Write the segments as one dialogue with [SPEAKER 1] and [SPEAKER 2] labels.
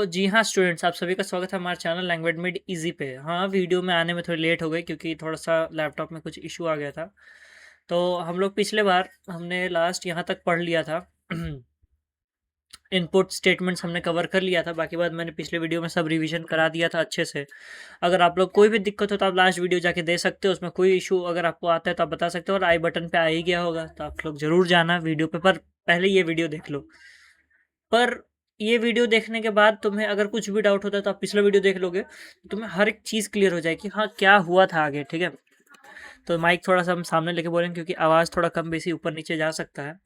[SPEAKER 1] जी हाँ स्टूडेंट्स, आप सभी का स्वागत है हमारे चैनल लैंग्वेज मेड इजी पे। हाँ, वीडियो में आने में थोड़ी लेट हो गई क्योंकि थोड़ा सा लैपटॉप में कुछ इशू आ गया था। तो हम लोग पिछले बार हमने लास्ट यहाँ तक पढ़ लिया था। इनपुट स्टेटमेंट्स हमने कवर कर लिया था, बाकी बात मैंने पिछले वीडियो में सब रिवीजन करा दिया था अच्छे से। अगर आप लोग कोई भी दिक्कत हो तो आप लास्ट वीडियो जाके दे सकते हो, उसमें कोई इशू अगर आपको आता है तो आप बता सकते हो। और आई बटन पे आ ही गया होगा तो आप लोग जरूर जाना वीडियो पे, पर पहले ये वीडियो देख लो। पर ये वीडियो देखने के बाद तुम्हें अगर कुछ भी डाउट होता है तो आप पिछला वीडियो देख लोगे, तो तुम्हें हर एक चीज़ क्लियर हो जाएगी, हाँ क्या हुआ था आगे। ठीक है, तो माइक थोड़ा सा हम सामने लेके बोलेंगे क्योंकि आवाज़ थोड़ा कम बेसी ऊपर नीचे जा सकता है।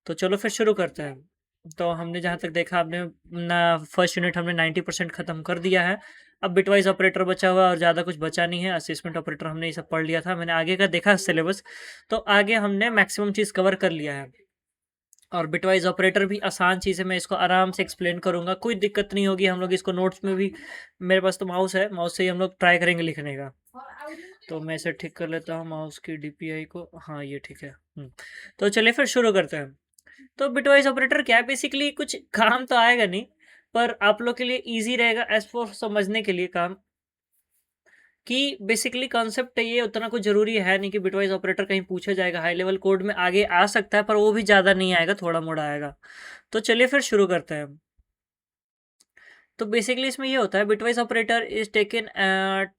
[SPEAKER 1] तो चलो फिर शुरू करते हैं। तो हमने जहाँ तक देखा, आपने ना फर्स्ट यूनिट हमने 90% ख़त्म कर दिया है। अब बिटवाइज ऑपरेटर बचा हुआ और ज़्यादा कुछ बचा नहीं है। असेसमेंट ऑपरेटर हमने ये सब पढ़ लिया था, मैंने आगे का देखा सिलेबस, तो आगे हमने मैक्सिमम चीज़ कवर कर लिया है। और बिटवाइज ऑपरेटर भी आसान चीज़ है, मैं इसको आराम से एक्सप्लेन करूंगा, कोई दिक्कत नहीं होगी। हम लोग इसको नोट्स में भी, मेरे पास तो माउस है, माउस से ही हम लोग ट्राई करेंगे लिखने का। तो मैं इसे ठीक कर लेता हूँ माउस की डीपीआई को। हाँ ये ठीक है। तो चलिए फिर शुरू करते हैं। तो बिटवाइज ऑपरेटर क्या है, बेसिकली कुछ काम तो आएगा नहीं, पर आप लोग के लिए ईजी रहेगा एज फॉर समझने के लिए काम, कि बेसिकली कॉन्सेप्ट ये उतना कुछ जरूरी है नहीं कि बिटवाइज ऑपरेटर कहीं पूछा जाएगा। हाई लेवल कोड में आगे आ सकता है पर वो भी ज़्यादा नहीं आएगा, थोड़ा मोड़ा आएगा। तो चलिए फिर शुरू करते हैं। तो बेसिकली इसमें ये होता है, bitwise operator is taken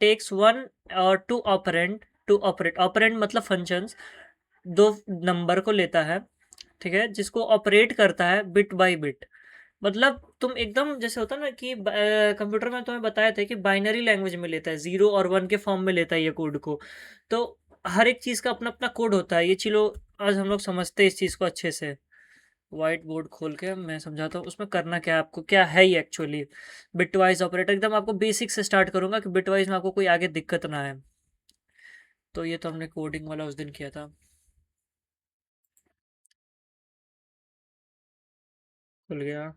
[SPEAKER 1] takes one और two operand to operate. Operand मतलब फंक्शंस, दो नंबर को लेता है, ठीक है, जिसको ऑपरेट करता है बिट बाय बिट। मतलब तुम एकदम जैसे होता है ना कि कंप्यूटर में तुम्हें बताया था कि बाइनरी लैंग्वेज में लेता है, 0 और 1 के फॉर्म में लेता है ये कोड को। तो हर एक चीज़ का अपना अपना कोड होता है, ये चलो आज हम लोग समझते हैं इस चीज़ को अच्छे से। व्हाइट बोर्ड खोल के मैं समझाता हूँ उसमें करना क्या है आपको, क्या है ये एक्चुअली बिटवाइज ऑपरेटर। एकदम आपको बेसिक से स्टार्ट करूंगा कि बिटवाइज में आपको कोई आगे दिक्कत ना आए। तो ये तो हमने कोडिंग वाला उस दिन किया था। खुल गया,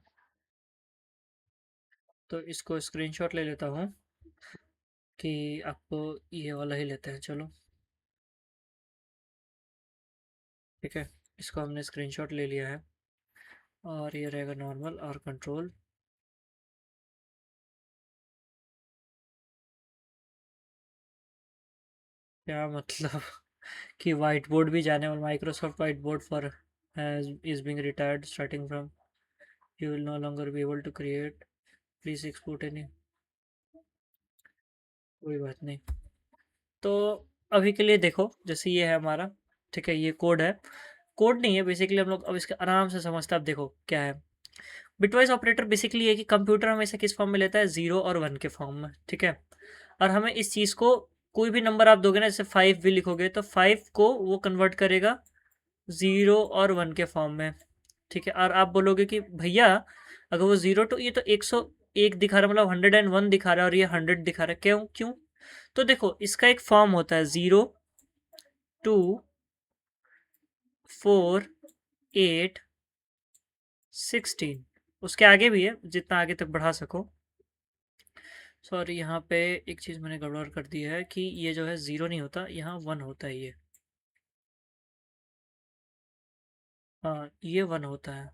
[SPEAKER 1] तो इसको स्क्रीनशॉट ले लेता हूँ कि आपको ये वाला ही लेते हैं। चलो ठीक है, इसको हमने स्क्रीनशॉट ले लिया है और ये रहेगा नॉर्मल और कंट्रोल। क्या मतलब कि वाइट बोर्ड भी जाने वाला, Microsoft whiteboard for has is being retired starting from, you will no longer be able to create, please export any. कोई बात नहीं। तो अभी के लिए देखो, जैसे ये है हमारा, ठीक है, ये कोड है, कोड नहीं है बेसिकली, हम लोग अब इसके आराम से समझते हैं। अब देखो क्या है, बिटवाइज ऑपरेटर बेसिकली ये कि कंप्यूटर हमेशा किस फॉर्म में लेता है, 0 और 1 के फॉर्म में, ठीक है। और हमें इस चीज़ को, कोई भी नंबर आप दोगे ना, जैसे 5 भी लिखोगे तो 5 को वो कन्वर्ट करेगा 0 और 1 के फॉर्म में, ठीक है। और आप बोलोगे कि भैया अगर वो 0 ये तो 101 दिखा रहा है, मतलब 101 दिखा रहा है और ये 100 दिखा रहा है, क्यों क्यों? तो देखो इसका एक फॉर्म होता है, 0, 2, 4, 8, 16। उसके आगे भी है, जितना आगे तक बढ़ा सको। सॉरी, यहाँ पे एक चीज़ मैंने गड़बड़ कर दी है कि ये जो है 0 नहीं होता, यहाँ 1 होता है ये। हाँ ये 1 होता है,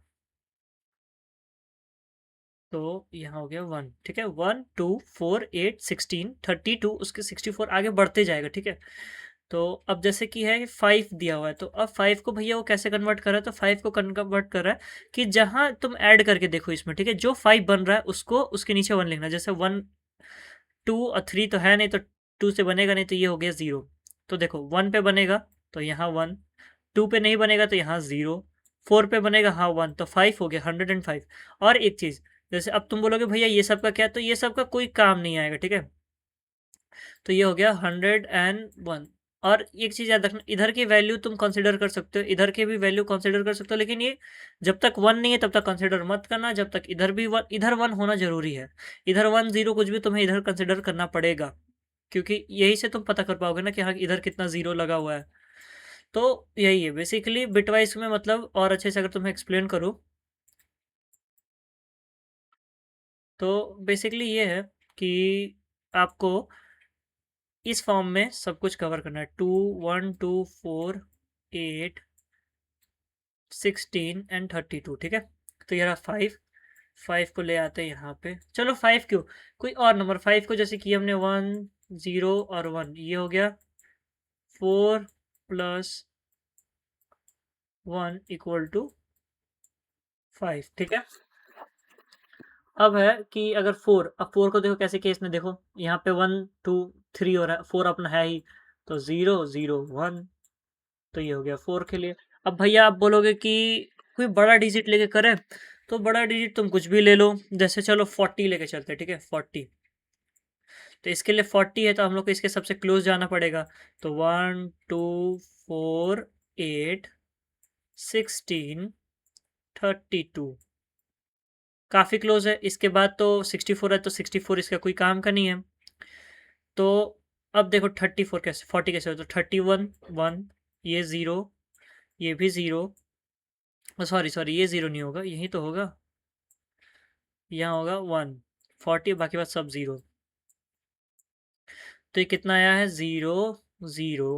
[SPEAKER 1] तो यहाँ हो गया 1, ठीक है। 1, 2, 4, 8, 16, 32, उसके 64 आगे बढ़ते जाएगा, ठीक है। तो अब जैसे कि है 5 दिया हुआ है, तो अब 5 को भैया वो कैसे कन्वर्ट कर रहा है, तो 5 को कन्वर्ट कर रहा है कि जहां तुम ऐड करके देखो इसमें, ठीक है, जो 5 बन रहा है उसको उसके नीचे 1 लिखना। जैसे 1, 2 और 3 तो है नहीं, तो 2 से बनेगा नहीं, तो ये हो गया 0। तो देखो 1 पे बनेगा तो यहाँ 1, 2 पे नहीं बनेगा तो यहाँ 0, 4 पे बनेगा हाँ 1, तो 5 हो गया, 105। और एक चीज़, जैसे अब तुम बोलोगे भैया ये सब का क्या, तो ये सब का कोई काम नहीं आएगा, ठीक है। तो ये हो गया 101। और एक चीज़ याद रखना, इधर की वैल्यू तुम कंसिडर कर सकते हो, इधर की भी वैल्यू कंसिडर कर सकते हो, लेकिन ये जब तक 1 नहीं है तब तक कंसिडर मत करना, जब तक इधर भी 1, इधर 1 होना जरूरी है। इधर 1, 0 कुछ भी तुम्हें इधर कंसिडर करना पड़ेगा, क्योंकि यही से तुम पता कर पाओगे ना कि हाँ इधर कितना 0 लगा हुआ है। तो यही है बेसिकली बिटवाइज में, मतलब और अच्छे से अगर तुम्हें एक्सप्लेन करूँ तो बेसिकली ये है कि आपको इस फॉर्म में सब कुछ कवर करना है। 2, 1, 2, 4, 8, 16 एंड 32, ठीक है। तो ये रहा 5, 5 को ले आते हैं यहाँ पे। चलो 5 क्यों, कोई और नंबर 5 को जैसे कि हमने 1 0 और 1, ये हो गया 4 प्लस 1 इक्वल टू 5। ठीक है, अब है कि अगर 4, अब 4 को देखो कैसे केस में, देखो यहाँ पे 1 2 3 हो रहा है, 4 अपना है ही, तो 0 0 1, तो ये हो गया 4 के लिए। अब भैया आप बोलोगे कि कोई बड़ा डिजिट लेके करें, तो बड़ा डिजिट तुम कुछ भी ले लो, जैसे चलो 40 लेके चलते हैं। ठीक है, 40, तो इसके लिए 40 है तो हम लोग को इसके सबसे क्लोज जाना पड़ेगा, तो 1 2 4 8 16 32, काफ़ी क्लोज है। इसके बाद तो 64 है, तो 64 इसका कोई काम का नहीं है। तो अब देखो 34 कैसे, 40 कैसे हो, तो 31 1, ये 0, ये भी 0, सॉरी सॉरी ये 0 नहीं होगा, यही तो होगा, यहाँ होगा 1, 40 बाकी बात सब 0, तो ये कितना आया है 0 0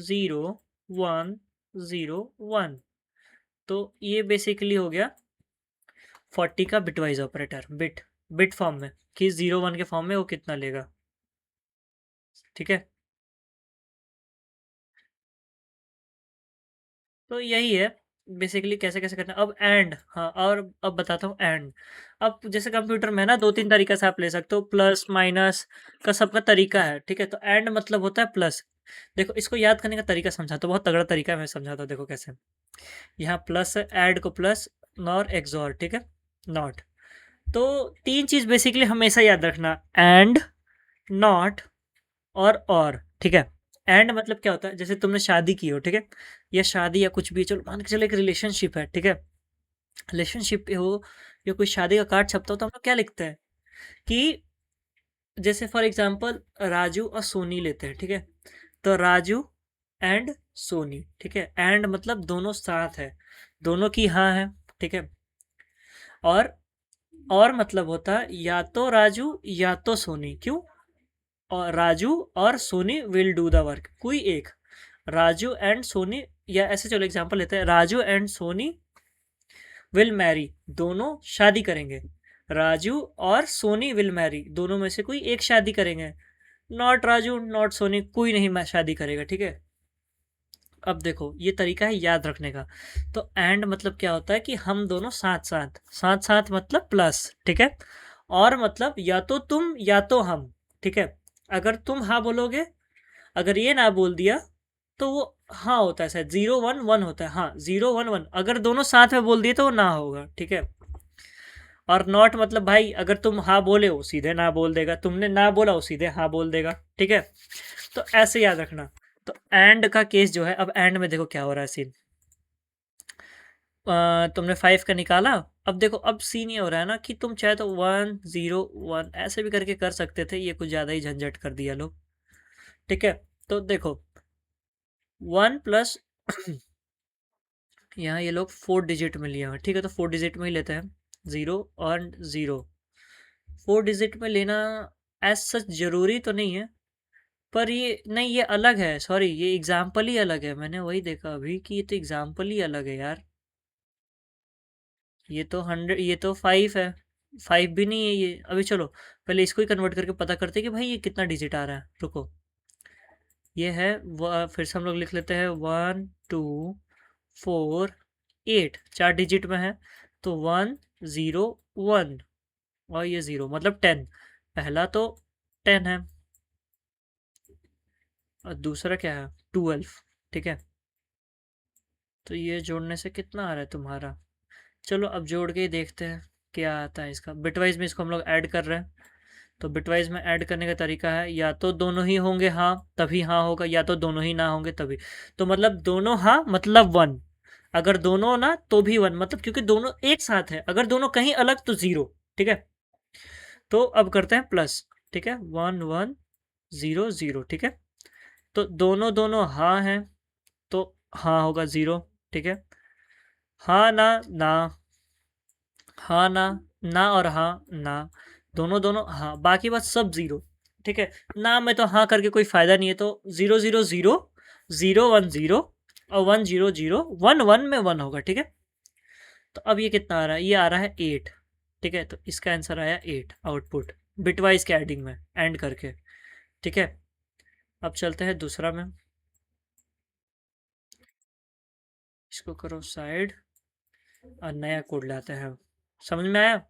[SPEAKER 1] 0 1 0 1, तो ये बेसिकली हो गया 40 का bitwise operator, bit bit form में, कि 0 1 के फॉर्म में वो कितना लेगा। ठीक है, तो यही है बेसिकली कैसे कैसे करना है। अब एंड, हाँ और अब बताता हूँ एंड। अब जैसे कंप्यूटर में है ना, दो तीन तरीका से आप ले सकते हो, प्लस माइनस का सबका तरीका है। ठीक है, तो एंड मतलब होता है प्लस। देखो इसको याद करने का तरीका समझाता हूँ, बहुत तगड़ा तरीका है, मैं समझाता हूँ। देखो कैसे, यहाँ प्लस है, ऐड को प्लस, नॉर एक्सॉर, ठीक है, नॉट। तो तीन चीज बेसिकली हमेशा याद रखना, एंड, नॉट और। ठीक है, एंड मतलब क्या होता है, जैसे तुमने शादी की हो, ठीक है, या शादी या कुछ भी, चलो मान के चलो एक रिलेशनशिप है, ठीक है, रिलेशनशिप पे हो या कोई शादी का कार्ड छपता हो, तो हम लोग क्या लिखते हैं कि जैसे फॉर एग्जांपल राजू और सोनी लेते हैं। ठीक है, तो राजू एंड सोनी, ठीक है, एंड मतलब दोनों साथ है, दोनों की हाँ है। ठीक है, और और मतलब होता है या तो राजू या तो सोनी, क्यों, और राजू और Soni will do the work, कोई एक, राजू एंड सोनी, या ऐसे चलो एग्जांपल लेते हैं, Raju and Soni will marry, दोनों शादी करेंगे, राजू और सोनी विल मैरी, दोनों में से कोई एक शादी करेंगे, नॉट राजू नॉट सोनी, कोई नहीं शादी करेगा। ठीक है, अब देखो ये तरीका है याद रखने का। तो एंड मतलब क्या होता है कि हम दोनों साथ साथ, साथ साथ मतलब प्लस। ठीक है, और मतलब या तो तुम या तो हम। ठीक है, अगर तुम हाँ बोलोगे, अगर ये ना बोल दिया, तो वो हाँ होता है, शायद 0 1 1 होता है, हाँ 0 1 1, अगर दोनों साथ में बोल दिए तो वो ना होगा। ठीक है, और नॉट मतलब भाई अगर तुम हाँ बोले वो सीधे ना बोल देगा, तुमने ना बोला वो सीधे हाँ बोल देगा। ठीक है, तो ऐसे याद रखना। तो एंड का केस जो है, अब एंड में देखो क्या हो रहा है सीन, तुमने 5 का निकाला, अब देखो अब सीन ये हो रहा है ना कि तुम चाहे तो 1 0 1 ऐसे भी करके कर सकते थे, ये कुछ ज़्यादा ही झंझट कर दिया लोग। ठीक है, तो देखो 1 प्लस यहाँ ये लोग 4 डिजिट में लिया है। ठीक है, तो 4 डिजिट में ही लेते हैं, 0 और 0, 4 डिजिट में लेना एज सच ज़रूरी तो नहीं है, पर ये नहीं, ये अलग है, सॉरी ये एग्जाम्पल ही अलग है, मैंने वही देखा अभी कि ये तो एग्जाम्पल ही अलग है यार। ये तो 100, ये तो 5 है, 5 भी नहीं है ये। अभी चलो पहले इसको ही कन्वर्ट करके पता करते हैं कि भाई ये कितना डिजिट आ रहा है, रुको। ये है फिर से हम लोग लिख लेते हैं 1 2 4 8, 4 डिजिट में है, तो 1 0 1, और ये 0 मतलब 10, पहला तो 10 है, और दूसरा क्या है 12। ठीक है, तो ये जोड़ने से कितना आ रहा है तुम्हारा, चलो अब जोड़ के ही देखते हैं क्या आता है इसका। बिटवाइज में इसको हम लोग ऐड कर रहे हैं, तो बिटवाइज में ऐड करने का तरीका है, या तो दोनों ही होंगे हाँ तभी हाँ होगा, या तो दोनों ही ना होंगे तभी। तो मतलब दोनों हाँ मतलब 1, अगर दोनों ना तो भी 1, मतलब क्योंकि दोनों एक साथ है, अगर दोनों कहीं अलग तो 0। ठीक है, तो अब करते हैं प्लस। ठीक है, 1 1 0 0। ठीक है, तो दोनों दोनों हाँ हैं, तो हाँ होगा 0। ठीक है, हाँ ना ना, हाँ ना, ना और हाँ ना, दोनों दोनों हाँ, बाकी बात सब 0। ठीक है, ना में तो हाँ करके कोई फायदा नहीं है, तो 0 0 0 0 1 0 और 1 0 0 1 1 में 1 होगा। ठीक है, तो अब ये कितना आ रहा है, ये आ रहा है 8। ठीक है, तो इसका आंसर आया 8 आउटपुट बिटवाइज के एडिंग में एंड करके। ठीक है, अब चलते हैं दूसरा में, इसको करो साइड और नया कोड लाते हैं। समझ में आया?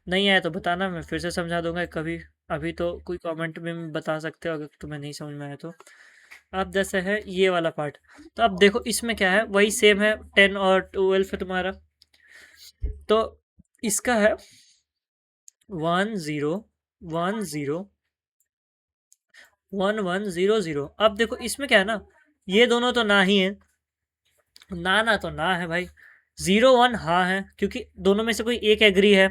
[SPEAKER 1] नहीं आया तो बताना, मैं फिर से समझा दूंगा कभी। अभी तो कोई कमेंट में बता सकते हो अगर तुम्हें नहीं समझ में आया तो। अब जैसे है ये वाला पार्ट, तो अब देखो इसमें क्या है, वही सेम है, 10 और 12 है तुम्हारा। तो इसका है 1 0 1 0 1 1 0 0। अब देखो इसमें क्या है ना, ये दोनों तो ना ही है, ना ना तो ना है भाई, 0 1 हाँ है, क्योंकि दोनों में से कोई एक एग्री है।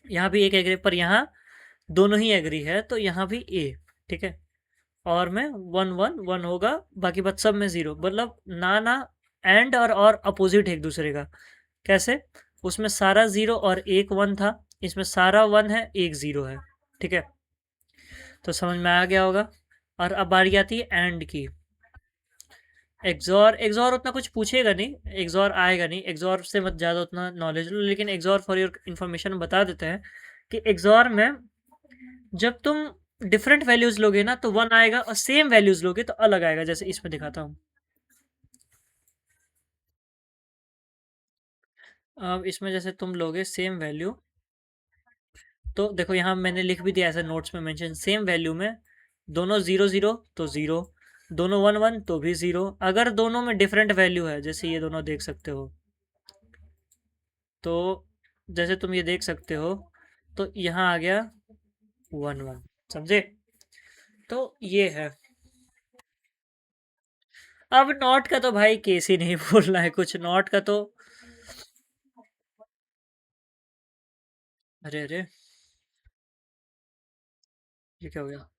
[SPEAKER 1] यहाँ भी एक एग्री, पर यहाँ दोनों ही एग्री है, तो यहाँ भी ए। ठीक है, और में 1 1 1 होगा, बाकी बात सब में 0, मतलब ना ना एंड और अपोजिट है एक दूसरे का। कैसे? उसमें सारा 0 और एक 1 था, इसमें सारा 1 है, एक 0 है। ठीक है, तो समझ में आ गया होगा। और अब बारी आती है एंड की। एक्सॉर, एक्सॉर उतना कुछ पूछेगा नहीं, एक्सॉर आएगा नहीं, एक्सॉर से मत ज़्यादा उतना नॉलेज लो, लेकिन एक्सॉर फॉर योर इन्फॉर्मेशन बता देते हैं कि एक्सॉर में जब तुम डिफरेंट वैल्यूज लोगे ना तो 1 आएगा, और सेम वैल्यूज लोगे तो अलग आएगा, जैसे इसमें दिखाता हूँ। अब इसमें जैसे तुम लोगे सेम वैल्यू, तो देखो यहाँ मैंने लिख भी दिया ऐसे नोट्स में मेंशन, सेम वैल्यू में दोनों 0 0 तो 0, दोनों 1 1 तो भी 0। अगर दोनों में डिफरेंट वैल्यू है, जैसे ये दोनों देख सकते हो, तो जैसे तुम ये देख सकते हो, तो यहाँ आ गया 1 1। समझे? तो ये है। अब नॉट का तो भाई केस ही नहीं बोलना है कुछ, नॉट का तो। अरे अरे, ये क्या हो गया?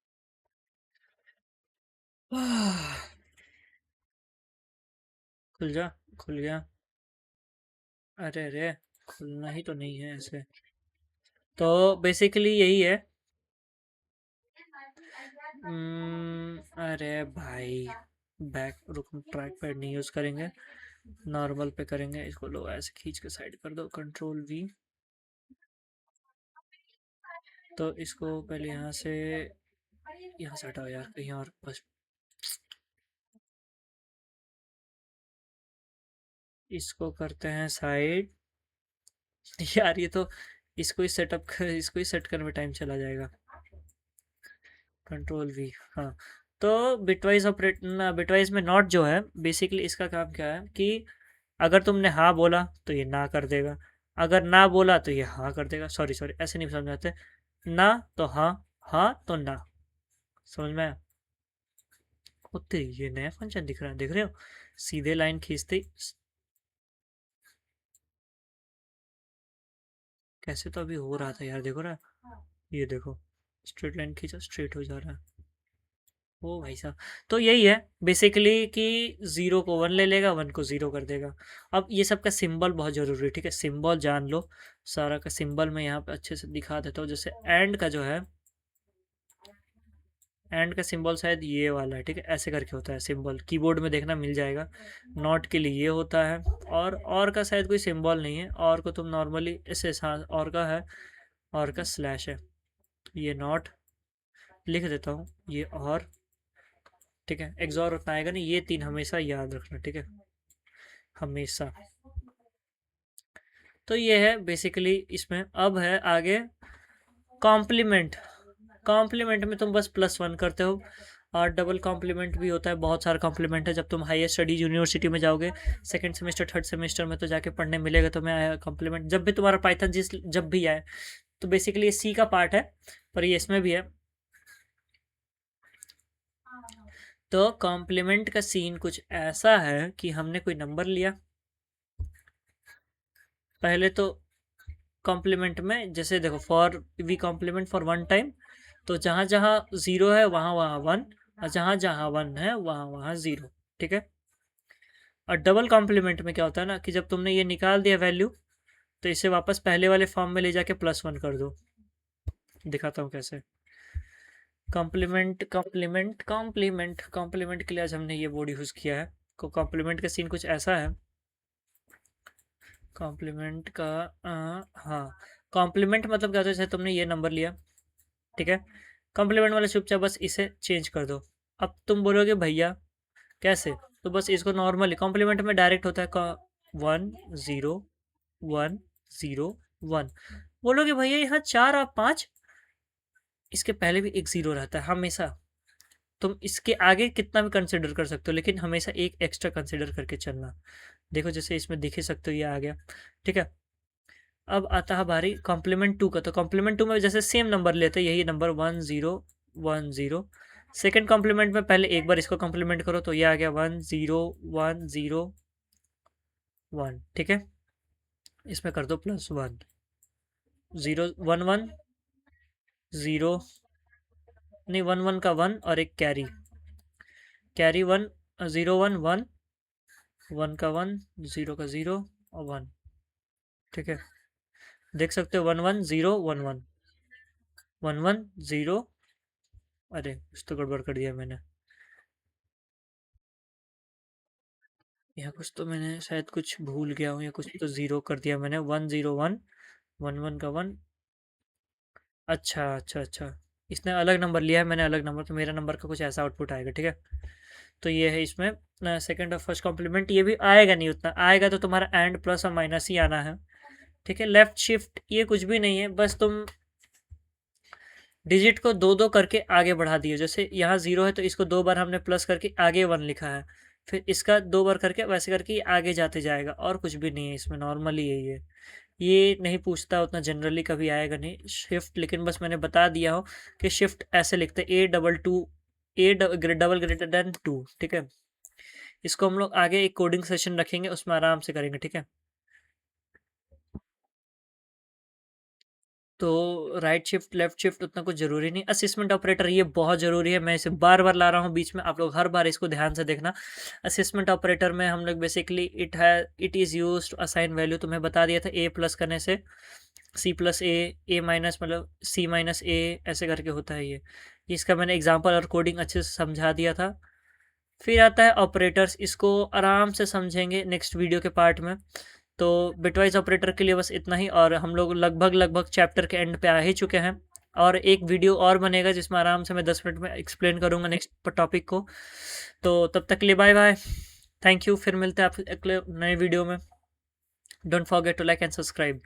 [SPEAKER 1] खुल जा, खुल गया। अरे अरे, खुलना ही तो नहीं है ऐसे। तो बेसिकली यही है। अरे भाई, बैक रुक, ट्रैक पैड नहीं यूज करेंगे, नॉर्मल पे करेंगे। इसको लो ऐसे खींच के साइड कर दो, कंट्रोल V। तो इसको पहले यहाँ से, यहाँ से हटाओ यार, कहीं और बस। इसको करते हैं साइड। यार ये तो, इसको ही सेटअप कर, इसको ही सेट करने में टाइम चला जाएगा। Control V। हाँ, तो बिटवाइज ऑपरेट ना, बिटवाइज में नॉट जो है, बेसिकली इसका काम क्या है कि अगर तुमने हाँ बोला तो ये ना कर देगा, अगर ना बोला तो ये हाँ कर देगा। सॉरी सॉरी, ऐसे नहीं समझाते, ना तो हाँ, हाँ तो ना। समझ में आया? ओ तेरी, ये नया फंक्शन दिख रहा है, देख रहे हो? सीधे लाइन खींचते ही कैसे तो अभी हो रहा था यार, देखो ना, ये देखो, स्ट्रेट लाइन खींचा स्ट्रेट हो जा रहा है। ओ भाई साहब, तो यही है बेसिकली कि 0 को 1 ले लेगा, 1 को 0 कर देगा। अब ये सब का सिंबल बहुत जरूरी है, ठीक है, सिंबल जान लो। सारा का सिंबल मैं यहाँ पे अच्छे से दिखा देता हूँ। जैसे एंड का जो है, एंड का सिंबल शायद ये वाला है, ठीक है, ऐसे करके होता है सिंबल, कीबोर्ड में देखना मिल जाएगा। नॉट के लिए ये होता है, और का शायद कोई सिंबल नहीं है, और को तुम नॉर्मली ऐसे, हाँ और का है, और का स्लैश है। ये नॉट लिख देता हूँ, ये और, ठीक है, एक्सॉर उतना आएगा नहीं, ये 3 हमेशा याद रखना, ठीक है, हमेशा। तो ये है बेसिकली इसमें। अब है आगे कॉम्प्लीमेंट। कॉम्प्लीमेंट में तुम बस +1 करते हो, और डबल कॉम्प्लीमेंट भी होता है, बहुत सारा कॉम्प्लीमेंट है। जब तुम हायर स्टडीज यूनिवर्सिटी में जाओगे, सेकंड सेमेस्टर थर्ड सेमेस्टर में, तो जाके पढ़ने मिलेगा तुम्हें कॉम्प्लीमेंट, जब भी तुम्हारा पाइथन जब भी आए। तो बेसिकली ये सी का पार्ट है, पर ये इसमें भी है। तो कॉम्प्लीमेंट का सीन कुछ ऐसा है कि हमने कोई नंबर लिया, पहले तो कॉम्प्लीमेंट में जैसे देखो, for we complement for 1 time, तो जहाँ जहाँ 0 है वहाँ वहाँ 1, और जहाँ जहाँ 1 है वहाँ वहाँ 0। ठीक है, और डबल कॉम्प्लीमेंट में क्या होता है ना, कि जब तुमने ये निकाल दिया वैल्यू, तो इसे वापस पहले वाले फॉर्म में ले जाके +1 कर दो। दिखाता हूँ कैसे। कॉम्प्लीमेंट कॉम्प्लीमेंट कॉम्प्लीमेंट कॉम्प्लीमेंट के लिए आज हमने ये बोर्ड यूज़ किया है। को कॉम्प्लीमेंट का सीन कुछ ऐसा है, कॉम्प्लीमेंट का हाँ, कॉम्प्लीमेंट मतलब क्या होता है, जैसे तुमने ये नंबर लिया, ठीक है, कॉम्प्लीमेंट वाला चुपचाप बस इसे चेंज कर दो। अब तुम बोलोगे भैया कैसे, तो बस इसको नॉर्मली कॉम्प्लीमेंट में डायरेक्ट होता है 1 0 1 0 1, बोलोगे भैया यहाँ 4 और 5, इसके पहले भी एक जीरो रहता है हमेशा। तुम इसके आगे कितना भी कंसिडर कर सकते हो, लेकिन हमेशा एक एक्स्ट्रा कंसिडर करके चलना। देखो जैसे इसमें दिख ही सकते हो, ये आ गया, ठीक है। अब आता है बारी कॉम्प्लीमेंट टू का, तो कॉम्प्लीमेंट टू में जैसे सेम नंबर लेते हैं, यही नंबर 1 0 1 0। सेकेंड कॉम्प्लीमेंट में पहले एक बार इसको कॉम्प्लीमेंट करो, तो ये आ गया 1 0 1 0 1, ठीक है। इसमें कर दो +1, 0 1 1 0, नहीं 1 1 का 1 और एक कैरी, कैरी 1 0 1 1 1 का 1 0 का 0 और 1, ठीक है। देख सकते हो 1 1 0 1 1 1 1 0, अरे कुछ तो गड़बड़ कर दिया मैंने, यहाँ कुछ तो मैंने शायद कुछ भूल गया हूँ, या कुछ तो ज़ीरो कर दिया मैंने, 1 0 1 1 1 का 1। अच्छा अच्छा अच्छा, इसने अलग नंबर लिया है, मैंने अलग नंबर, तो मेरा नंबर का कुछ ऐसा आउटपुट आएगा, ठीक है। तो ये है इसमें सेकंड और फर्स्ट कॉम्प्लीमेंट, ये भी आएगा नहीं उतना, आएगा तो तुम्हारा एंड प्लस और माइनस ही आना है, ठीक है। लेफ्ट शिफ्ट ये कुछ भी नहीं है, बस तुम डिजिट को 2 2 करके आगे बढ़ा दिए। जैसे यहाँ 0 है तो इसको 2 बार हमने प्लस करके आगे 1 लिखा है, फिर इसका 2 बार करके वैसे करके ये आगे जाते जाएगा, और कुछ भी नहीं है इसमें, नॉर्मली यही है। ये नहीं पूछता उतना, जनरली कभी आएगा नहीं शिफ्ट, लेकिन बस मैंने बता दिया हो कि शिफ्ट ऐसे लिखते हैं, A डबल ग्रेटर देन 2, ठीक है। इसको हम लोग आगे एक कोडिंग सेशन रखेंगे, उसमें आराम से करेंगे, ठीक है। तो राइट शिफ्ट लेफ्ट शिफ्ट उतना कुछ ज़रूरी नहीं, असेसमेंट ऑपरेटर ये बहुत ज़रूरी है, मैं इसे बार बार ला रहा हूँ बीच में, आप लोग हर बार इसको ध्यान से देखना। असेसमेंट ऑपरेटर में हम लोग basically it is use to assign value, तुम्हें बता दिया था ए प्लस करने से सी प्लस ए माइनस मतलब सी माइनस ए, ऐसे करके होता है ये। इसका मैंने एग्जाम्पल और कोडिंग अच्छे से समझा दिया था। फिर आता है ऑपरेटर्स, इसको आराम से समझेंगे नेक्स्ट वीडियो के पार्ट में। तो बिटवाइज ऑपरेटर के लिए बस इतना ही, और हम लोग लगभग लगभग चैप्टर के एंड पे आ ही चुके हैं, और एक वीडियो और बनेगा जिसमें आराम से मैं 10 मिनट में एक्सप्लेन करूँगा नेक्स्ट टॉपिक को। तो तब तक के लिए बाय बाय, थैंक यू, फिर मिलते हैं आप अगले नए वीडियो में। Don't forget to like and subscribe.